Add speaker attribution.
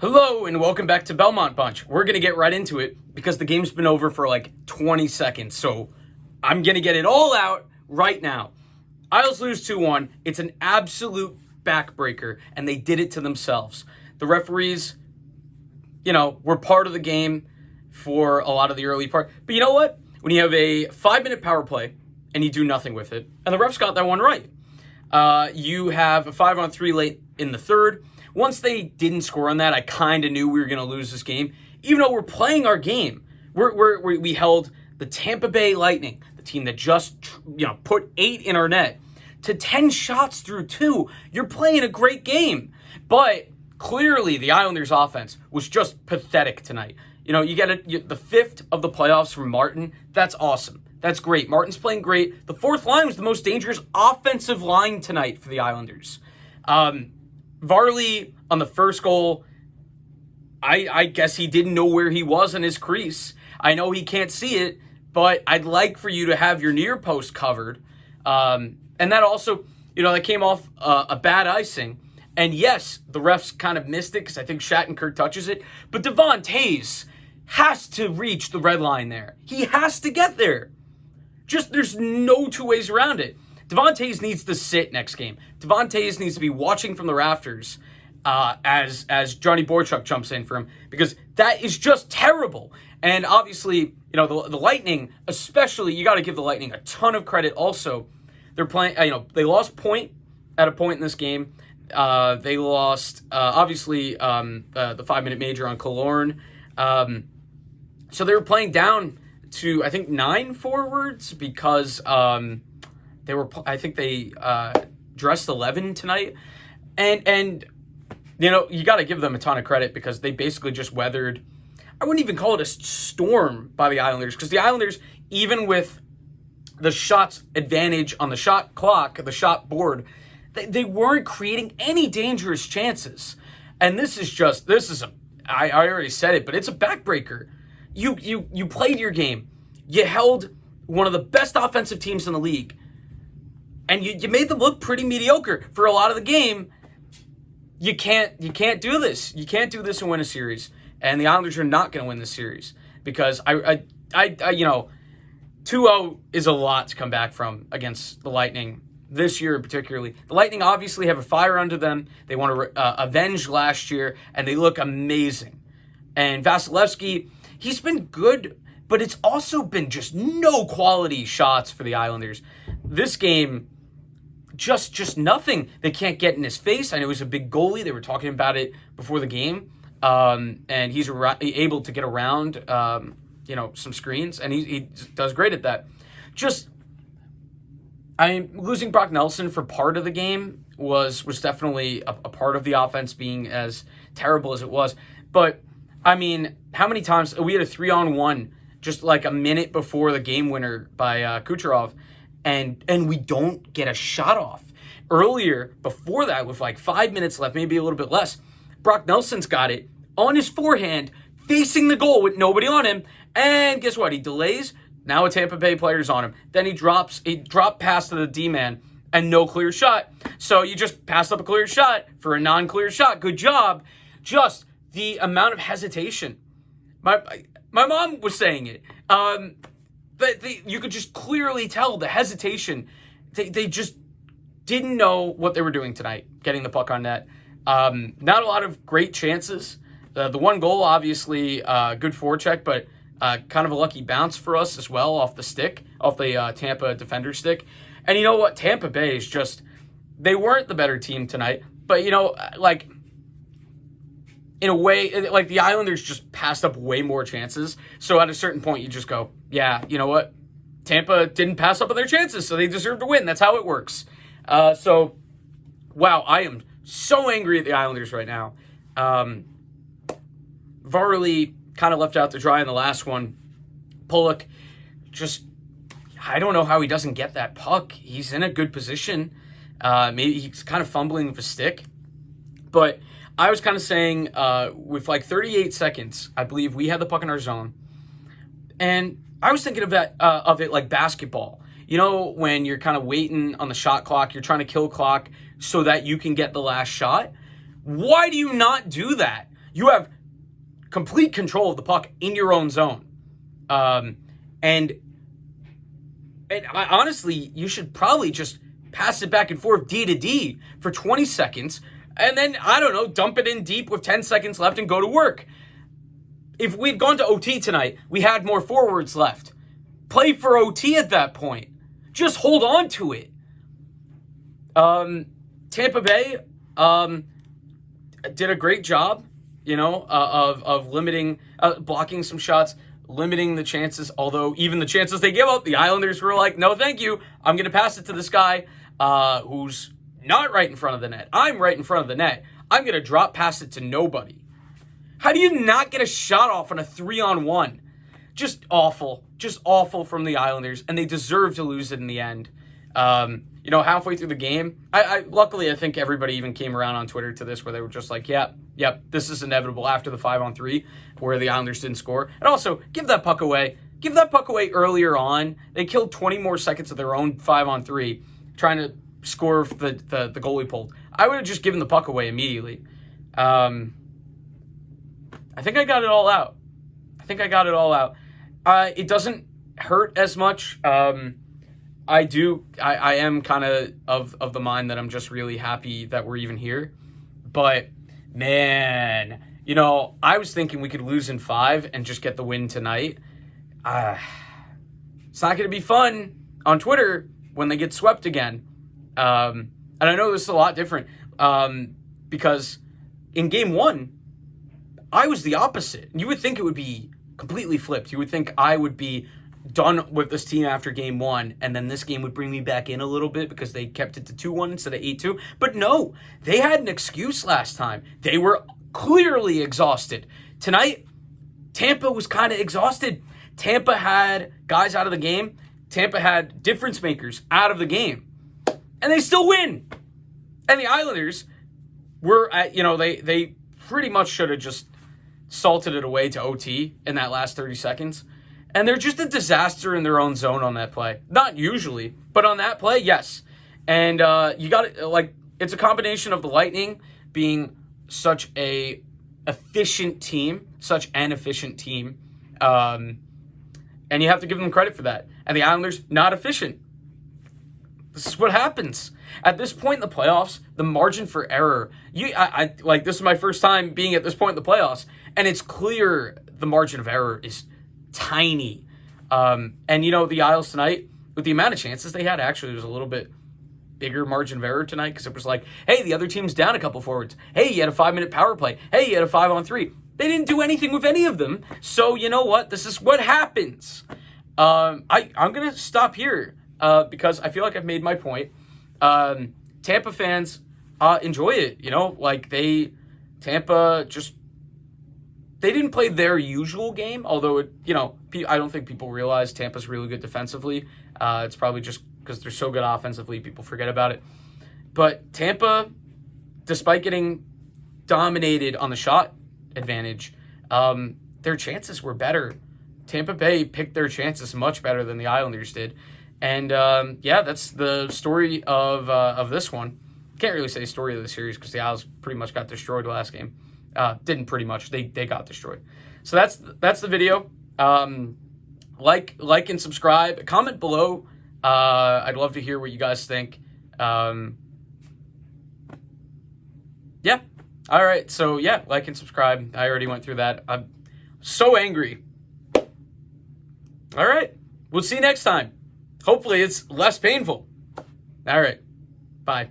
Speaker 1: Hello and welcome back to Belmont Bunch. We're going to get right into it because the game's been over for like 20 seconds. So I'm going to get it all out right now. Isles lose 2-1. It's an absolute backbreaker and they did it to themselves. The referees, were part of the game for a lot of the early part. But you know what? When you have a 5-minute power play and you do nothing with it, and the refs got that one right. You have a 5-on-3 late in the third. Once they didn't score on that, I kind of knew we were going to lose this game. Even though we're playing our game, we held the Tampa Bay Lightning, the team that just put 8 in our net, to 10 shots through 2. You're playing a great game. But clearly the Islanders' offense was just pathetic tonight. You get the 5th of the playoffs from Martin. That's awesome. That's great. Martin's playing great. The 4th line was the most dangerous offensive line tonight for the Islanders. Varley on the first goal, I guess he didn't know where he was in his crease. I know he can't see it, but I'd like for you to have your near post covered. And that also, that came off a bad icing. And yes, the refs kind of missed it because I think Shattenkirk touches it. But Devon Toews has to reach the red line there. He has to get there. There's no two ways around it. Devon Toews needs to sit next game. Devon Toews needs to be watching from the rafters as Johnny Boychuk jumps in for him, because that is just terrible. And obviously, the Lightning, especially, you got to give the Lightning a ton of credit. Also, they're playing. They lost at a point in this game. They lost obviously the 5-minute major on Killorn. So they were playing down to, I think, 9 forwards because they dressed 11 tonight. And you got to give them a ton of credit because they basically just weathered, I wouldn't even call it a storm by the Islanders, because the Islanders, even with the shots advantage on the shot clock, the shot board, they weren't creating any dangerous chances. And I already said it, but it's a backbreaker. You played your game. You held one of the best offensive teams in the league. And you made them look pretty mediocre for a lot of the game. You can't do this. You can't do this and win a series. And the Islanders are not going to win this series because 2-0 is a lot to come back from against the Lightning this year particularly. The Lightning obviously have a fire under them. They want to avenge last year, and they look amazing. And Vasilevsky, he's been good, but it's also been just no quality shots for the Islanders. This game, just nothing. They can't get in his face. I know he's a big goalie. They were talking about it before the game. And he's able to get around, some screens, and he does great at that. Losing Brock Nelson for part of the game was definitely a part of the offense being as terrible as it was. But, how many times we had a 3-on-1 just like a minute before the game winner by Kucherov, and we don't get a shot off. Earlier, before that, with like 5 minutes left, maybe a little bit less, Brock Nelson's got it on his forehand, facing the goal with nobody on him, and guess what? He delays. Now a Tampa Bay player's on him. Then he dropped pass to the D-man and no clear shot. So you just passed up a clear shot for a non-clear shot. Good job. Just the amount of hesitation. My mom was saying it. But you could just clearly tell the hesitation. They just didn't know what they were doing tonight, getting the puck on net. Not a lot of great chances. The one goal, obviously, good forecheck, but kind of a lucky bounce for us as well off the Tampa defender stick. And you know what? Tampa Bay is they weren't the better team tonight. But, in a way, like the Islanders just passed up way more chances. So at a certain point, you just go, yeah, you know what? Tampa didn't pass up on their chances, so they deserve to win. That's how it works. Wow, I am so angry at the Islanders right now. Varley kind of left out to dry in the last one. Pulock, I don't know how he doesn't get that puck. He's in a good position. Maybe he's kind of fumbling with a stick. But I was kind of saying, with like 38 seconds, I believe we had the puck in our zone. And I was thinking of it like basketball. When you're kind of waiting on the shot clock, you're trying to kill clock so that you can get the last shot. Why do you not do that? You have complete control of the puck in your own zone. And honestly, you should probably just pass it back and forth D to D for 20 seconds. And then, I don't know, dump it in deep with 10 seconds left and go to work. If we'd gone to OT tonight, we had more forwards left. Play for OT at that point. Just hold on to it. Tampa Bay did a great job, of limiting, blocking some shots, limiting the chances. Although even the chances they give up, the Islanders were like, no, thank you. I'm going to pass it to this guy who's not right in front of the net. I'm right in front of the net. I'm going to drop pass it to nobody. How do you not get a shot off on a 3-on-1? Just awful from the Islanders, and they deserve to lose it in the end. Halfway through the game, luckily I think everybody even came around on Twitter to this where they were just like, yep, this is inevitable after the 5-on-3 where the Islanders didn't score. And also, give that puck away. Give that puck away earlier on. They killed 20 more seconds of their own 5-on-3 trying to score if the goalie pulled. I would have just given the puck away immediately. I think I got it all out. It doesn't hurt as much. I am kind of the mind that I'm just really happy that we're even here. But, man, I was thinking we could lose in 5 and just get the win tonight. It's not going to be fun on Twitter when they get swept again. And I know this is a lot different because in game 1, I was the opposite. You would think it would be completely flipped. You would think I would be done with this team after game 1, and then this game would bring me back in a little bit because they kept it to 2-1 instead of 8-2. But no, they had an excuse last time. They were clearly exhausted. Tonight, Tampa was kind of exhausted. Tampa had guys out of the game. Tampa had difference makers out of the game. And they still win. And the Islanders were, they pretty much should have just salted it away to OT in that last 30 seconds. And they're just a disaster in their own zone on that play. Not usually, but on that play, yes. And you got it, it's a combination of the Lightning being such an efficient team. And you have to give them credit for that. And the Islanders, not efficient. This is what happens. At this point in the playoffs, the margin for error, this is my first time being at this point in the playoffs, and it's clear the margin of error is tiny. And the Isles tonight, with the amount of chances they had, actually, there was a little bit bigger margin of error tonight because it was like, hey, the other team's down a couple forwards. Hey, you had a 5-minute power play. Hey, you had a 5-on-3. They didn't do anything with any of them. So you know what? This is what happens. I'm going to stop here because I feel like I've made my point. Tampa fans enjoy it. Tampa just, they didn't play their usual game, although, I don't think people realize Tampa's really good defensively. It's probably just because they're so good offensively, people forget about it. But Tampa, despite getting dominated on the shot advantage, their chances were better. Tampa Bay picked their chances much better than the Islanders did. And, that's the story of this one. Can't really say story of the series because the Isles pretty much got destroyed last game. Didn't pretty much. They got destroyed. So that's the video. Like and subscribe. Comment below. I'd love to hear what you guys think. Yeah. All right. So, like and subscribe. I already went through that. I'm so angry. All right. We'll see you next time. Hopefully it's less painful. All right. Bye.